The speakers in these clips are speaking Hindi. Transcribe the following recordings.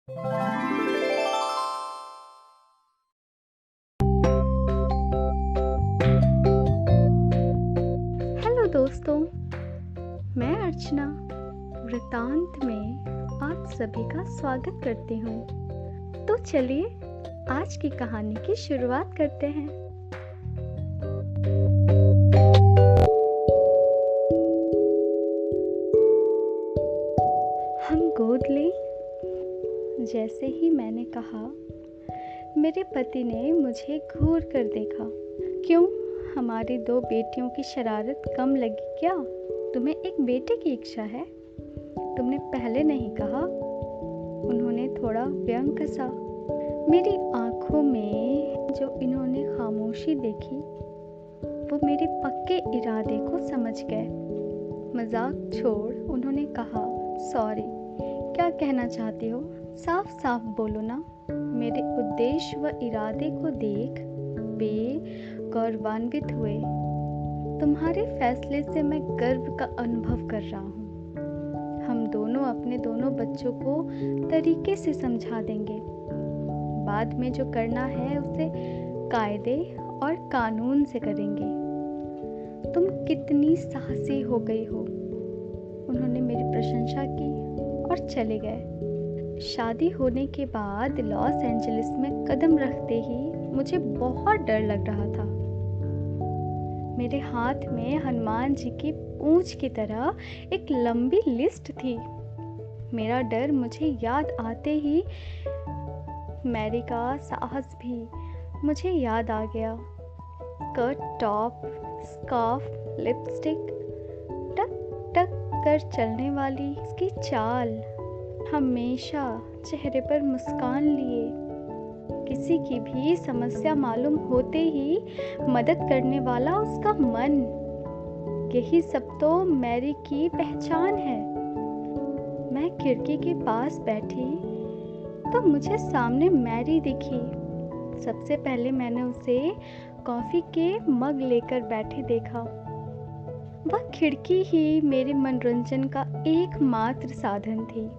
हेलो दोस्तों, मैं अर्चना वृतांत में आप सभी का स्वागत करती हूँ। तो चलिए आज की कहानी की शुरुआत करते हैं। हम गोद लें। जैसे ही मैंने कहा, मेरे पति ने मुझे घूर कर देखा। क्यों, हमारी 2 बेटियों की शरारत कम लगी क्या? तुम्हें एक बेटे की इच्छा है? तुमने पहले नहीं कहा। उन्होंने थोड़ा व्यंग कसा। मेरी आंखों में जो इन्होंने खामोशी देखी, वो मेरे पक्के इरादे को समझ गए। मजाक छोड़ उन्होंने कहा, सॉरी, क्या कहना चाहती हो? साफ साफ बोलो ना। मेरे उद्देश्य व इरादे को देख वे गौरवान्वित हुए। तुम्हारे फैसले से मैं गर्व का अनुभव कर रहा हूँ। हम दोनों अपने दोनों बच्चों को तरीके से समझा देंगे। बाद में जो करना है उसे कायदे और कानून से करेंगे। तुम कितनी साहसी हो गई हो। उन्होंने मेरी प्रशंसा की और चले गए। शादी होने के बाद लॉस एंजलिस में कदम रखते ही मुझे बहुत डर लग रहा था। मेरे हाथ में हनुमान जी की पूंछ की तरह एक लंबी लिस्ट थी। मेरा डर मुझे याद आते ही मैरी का साहस भी मुझे याद आ गया। स्कर्ट, टॉप, स्कार्फ, लिपस्टिक, टक टक कर चलने वाली उसकी चाल, हमेशा चेहरे पर मुस्कान लिए, किसी की भी समस्या मालूम होते ही मदद करने वाला उसका मन, यही सब तो मैरी की पहचान है। मैं खिड़की के पास बैठी तो मुझे सामने मैरी दिखी। सबसे पहले मैंने उसे कॉफी के मग लेकर बैठे देखा। वह खिड़की ही मेरे मनोरंजन का एकमात्र साधन थी।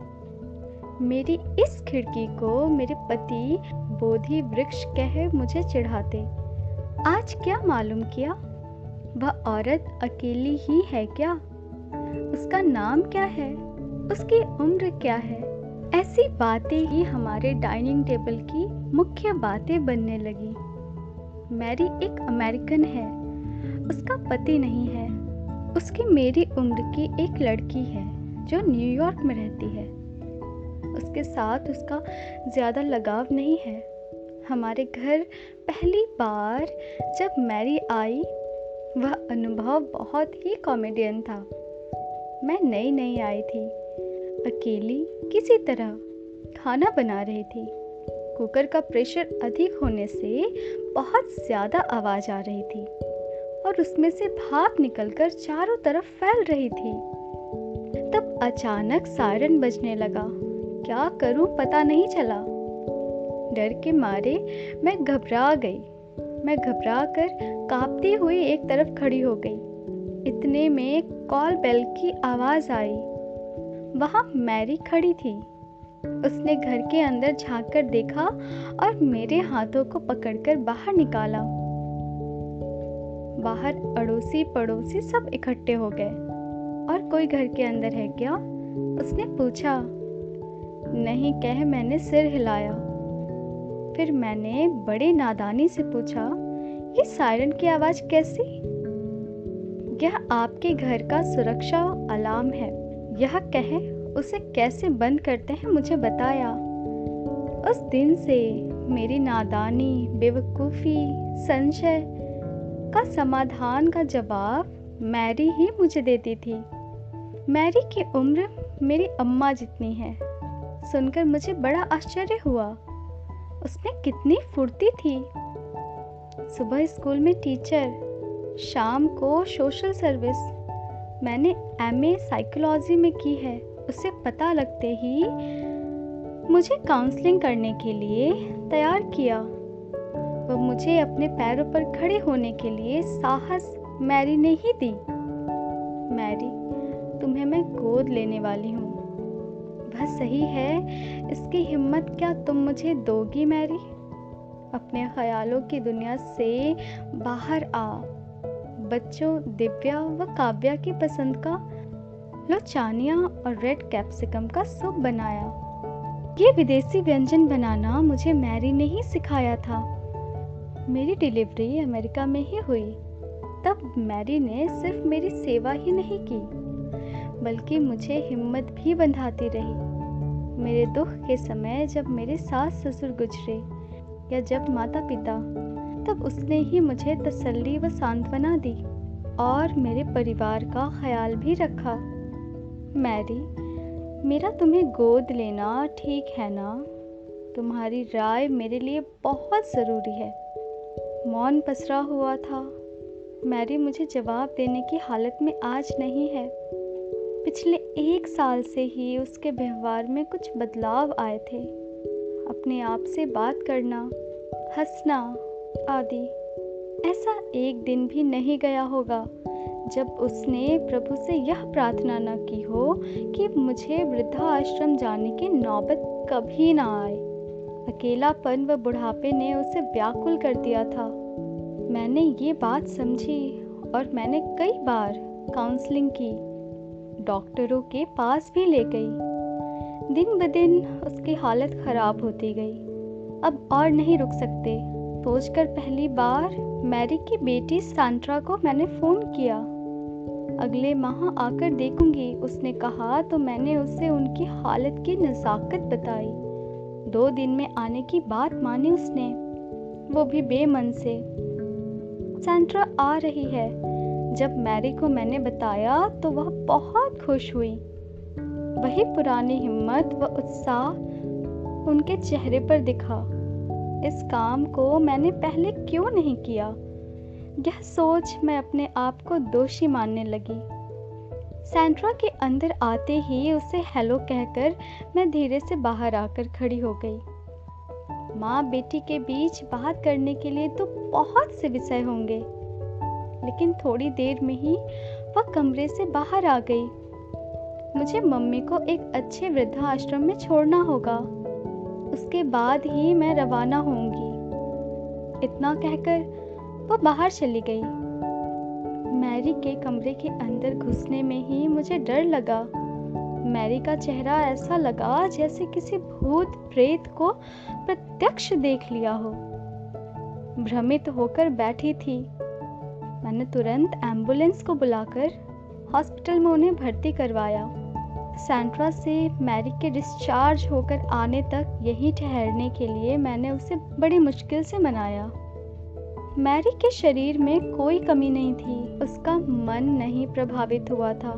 मेरी इस खिड़की को मेरे पति बोधि वृक्ष कह मुझे चिढ़ाते। आज क्या मालूम किया, वह औरत अकेली ही है क्या? उसका नाम क्या है? उसकी उम्र क्या है? ऐसी बातें ही हमारे डाइनिंग टेबल की मुख्य बातें बनने लगी। मैरी एक अमेरिकन है, उसका पति नहीं है। उसकी मेरी उम्र की एक लड़की है जो न्यूयॉर्क में रहती है। उसके साथ उसका ज़्यादा लगाव नहीं है। हमारे घर पहली बार जब मैरी आई, वह अनुभव बहुत ही कॉमेडियन था। मैं नई नई आई थी, अकेली किसी तरह खाना बना रही थी। कुकर का प्रेशर अधिक होने से बहुत ज़्यादा आवाज़ आ रही थी और उसमें से भाप निकलकर चारों तरफ फैल रही थी। तब अचानक सायरन बजने लगा। क्या करूं पता नहीं चला। डर के मारे मैं घबरा गई। मैं घबरा कर कांपती हुई एक तरफ खड़ी हो गई। इतने में कॉल बेल की आवाज़ आई। वहाँ मैरी खड़ी थी। उसने घर के अंदर झांक कर देखा और मेरे हाथों को पकड़कर बाहर निकाला। बाहर अड़ोसी पड़ोसी सब इकट्ठे हो गए। और कोई घर के अंदर है क्या? उसने पूछा। नहीं कह मैंने सिर हिलाया। फिर मैंने बड़े नादानी से पूछा, ये सायरन की आवाज़ कैसी? यह आपके घर का सुरक्षा अलार्म है। यह कह उसे कैसे बंद करते हैं मुझे बताया। उस दिन से मेरी नादानी, बेवकूफ़ी, संशय का समाधान का जवाब मैरी ही मुझे देती थी। मैरी की उम्र मेरी अम्मा जितनी है। सुनकर मुझे बड़ा आश्चर्य हुआ। उसमें कितनी फुर्ती थी। सुबह स्कूल में टीचर, शाम को सोशल सर्विस। मैंने एमए साइकोलॉजी में की है। उसे पता लगते ही मुझे काउंसलिंग करने के लिए तैयार किया। वह मुझे अपने पैरों पर खड़े होने के लिए साहस मैरी ने ही दी। मैरी, तुम्हें मैं गोद लेने वाली हूँ। जगह सही है, इसकी हिम्मत क्या तुम मुझे दोगी मैरी? अपने ख्यालों की दुनिया से बाहर आ। बच्चों, दिव्या व काव्या की पसंद का लोचानिया और रेड कैप्सिकम का सूप बनाया। ये विदेशी व्यंजन बनाना मुझे मैरी ने ही सिखाया था। मेरी डिलीवरी अमेरिका में ही हुई। तब मैरी ने सिर्फ मेरी सेवा ही नहीं की, बल्कि मुझे हिम्मत भी बंधाती रही। मेरे दुख के समय जब मेरे सास ससुर गुजरे या जब माता पिता, तब उसने ही मुझे तसल्ली व सांत्वना दी और मेरे परिवार का ख्याल भी रखा। मैरी, मेरा तुम्हें गोद लेना ठीक है ना? तुम्हारी राय मेरे लिए बहुत ज़रूरी है। मौन पसरा हुआ था। मैरी मुझे जवाब देने की हालत में आज नहीं है। पिछले 1 साल से ही उसके व्यवहार में कुछ बदलाव आए थे। अपने आप से बात करना, हंसना आदि। ऐसा एक दिन भी नहीं गया होगा जब उसने प्रभु से यह प्रार्थना न की हो कि मुझे वृद्धाश्रम जाने की नौबत कभी ना आए। अकेलापन व बुढ़ापे ने उसे व्याकुल कर दिया था। मैंने ये बात समझी और मैंने कई बार काउंसलिंग की, डॉक्टरों के पास भी ले गई। दिन ब दिन उसकी हालत खराब होती गई। अब और नहीं रुक सकते सोचकर पहली बार मैरी की बेटी सैंड्रा को मैंने फ़ोन किया। अगले माह आकर देखूंगी उसने कहा, तो मैंने उससे उनकी हालत की नज़ाकत बताई। 2 दिन में आने की बात मानी उसने, वो भी बेमन से। सैंड्रा आ रही है। जब मैरी को मैंने बताया तो वह बहुत खुश हुई। वही पुरानी हिम्मत व उत्साह उनके चेहरे पर दिखा। इस काम को मैंने पहले क्यों नहीं किया, यह सोच मैं अपने आप को दोषी मानने लगी। सैंड्रा के अंदर आते ही उसे हेलो कहकर मैं धीरे से बाहर आकर खड़ी हो गई। माँ बेटी के बीच बात करने के लिए तो बहुत से विषय होंगे, लेकिन थोड़ी देर में ही वह कमरे से बाहर आ गई। मुझे मम्मी को एक अच्छे वृद्धाश्रम में छोड़ना होगा, उसके बाद ही मैं रवाना होंगी। इतना कहकर वह बाहर चली गई। मैरी के कमरे के अंदर घुसने में ही मुझे डर लगा। मैरी का चेहरा ऐसा लगा जैसे किसी भूत प्रेत को प्रत्यक्ष देख लिया हो। भ्रमित होकर बैठी थी। मैंने तुरंत एम्बुलेंस को बुलाकर हॉस्पिटल में उन्हें भर्ती करवाया। सैंड्रा से मैरी के डिस्चार्ज होकर आने तक यहीं ठहरने के लिए मैंने उसे बड़ी मुश्किल से मनाया। मैरी के शरीर में कोई कमी नहीं थी, उसका मन नहीं प्रभावित हुआ था।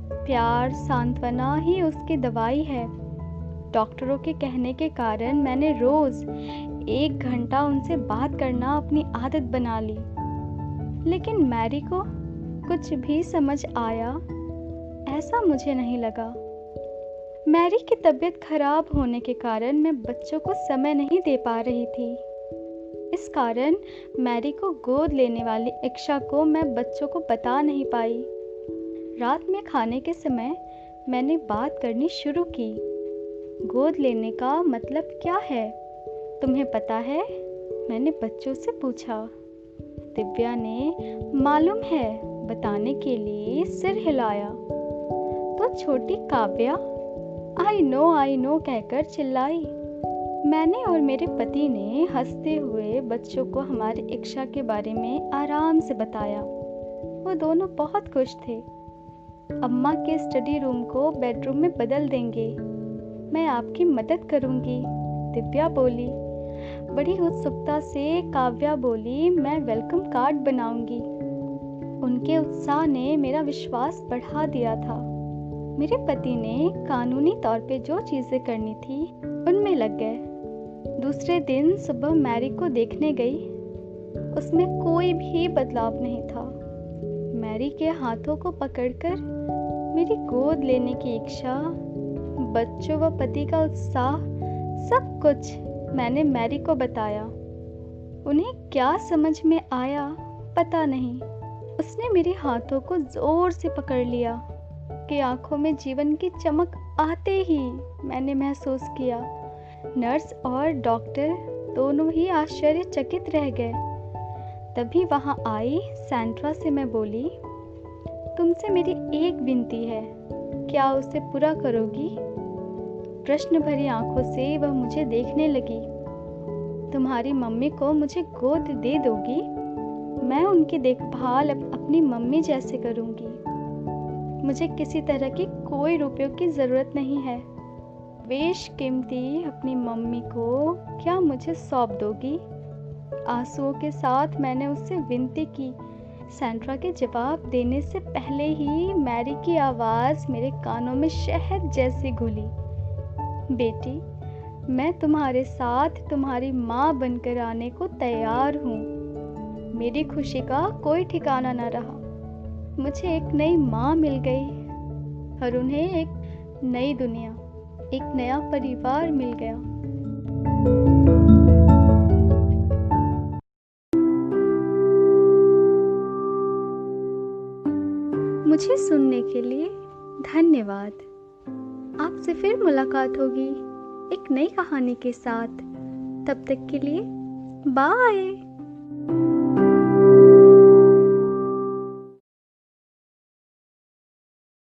प्यार, सांत्वना ही उसकी दवाई है। डॉक्टरों के कहने के कारण मैंने रोज 1 घंटा उनसे बात करना अपनी आदत बना ली। लेकिन मैरी को कुछ भी समझ आया ऐसा मुझे नहीं लगा। मैरी की तबीयत खराब होने के कारण मैं बच्चों को समय नहीं दे पा रही थी। इस कारण मैरी को गोद लेने वाली इच्छा को मैं बच्चों को बता नहीं पाई। रात में खाने के समय मैंने बात करनी शुरू की। गोद लेने का मतलब क्या है, तुम्हें पता है? मैंने बच्चों से पूछा। दिव्या ने मालूम है बताने के लिए सिर हिलाया। तो छोटी काव्या आई नो कहकर चिल्लाई। मैंने और मेरे पति ने हंसते हुए बच्चों को हमारी इच्छा के बारे में आराम से बताया। वो दोनों बहुत खुश थे। अम्मा के स्टडी रूम को बेडरूम में बदल देंगे, मैं आपकी मदद करूंगी, दिव्या बोली। बड़ी उत्सुकता से काव्या बोली, मैं वेलकम कार्ड बनाऊंगी। उनके उत्साह ने मेरा विश्वास बढ़ा दिया था। मेरे पति ने कानूनी तौर पे जो चीज़ें करनी थी उनमें लग गए। दूसरे दिन सुबह मैरी को देखने गई, उसमें कोई भी बदलाव नहीं था। मैरी के हाथों को पकड़कर मेरी गोद लेने की इच्छा, बच्चों व पति का उत्साह, सब कुछ मैंने मैरी को बताया। उन्हें क्या समझ में आया पता नहीं। उसने मेरे हाथों को जोर से पकड़ लिया कि आंखों में जीवन की चमक आते ही मैंने महसूस किया नर्स और डॉक्टर दोनों ही आश्चर्यचकित रह गए। तभी वहाँ आई सैंड्रा से मैं बोली, तुमसे मेरी एक विनती है, क्या उसे पूरा करोगी? प्रश्न भरी आंखों से वह मुझे देखने लगी। तुम्हारी मम्मी को मुझे गोद दे दोगी? मैं उनकी देखभाल अपनी मम्मी जैसे करूँगी। मुझे किसी तरह की कोई रुपयों की ज़रूरत नहीं है। बेशकीमती अपनी मम्मी को क्या मुझे सौंप दोगी? आंसुओं के साथ मैंने उससे विनती की। सैंड्रा के जवाब देने से पहले ही मैरी की आवाज़ मेरे कानों में शहद जैसी घुली। बेटी, मैं तुम्हारे साथ तुम्हारी माँ बनकर आने को तैयार हूँ। मेरी खुशी का कोई ठिकाना न रहा। मुझे एक नई माँ मिल गई और उन्हें एक नई दुनिया, एक नया परिवार मिल गया। मुझे सुनने के लिए धन्यवाद। आपसे फिर मुलाकात होगी एक नई कहानी के साथ। तब तक के लिए बाय।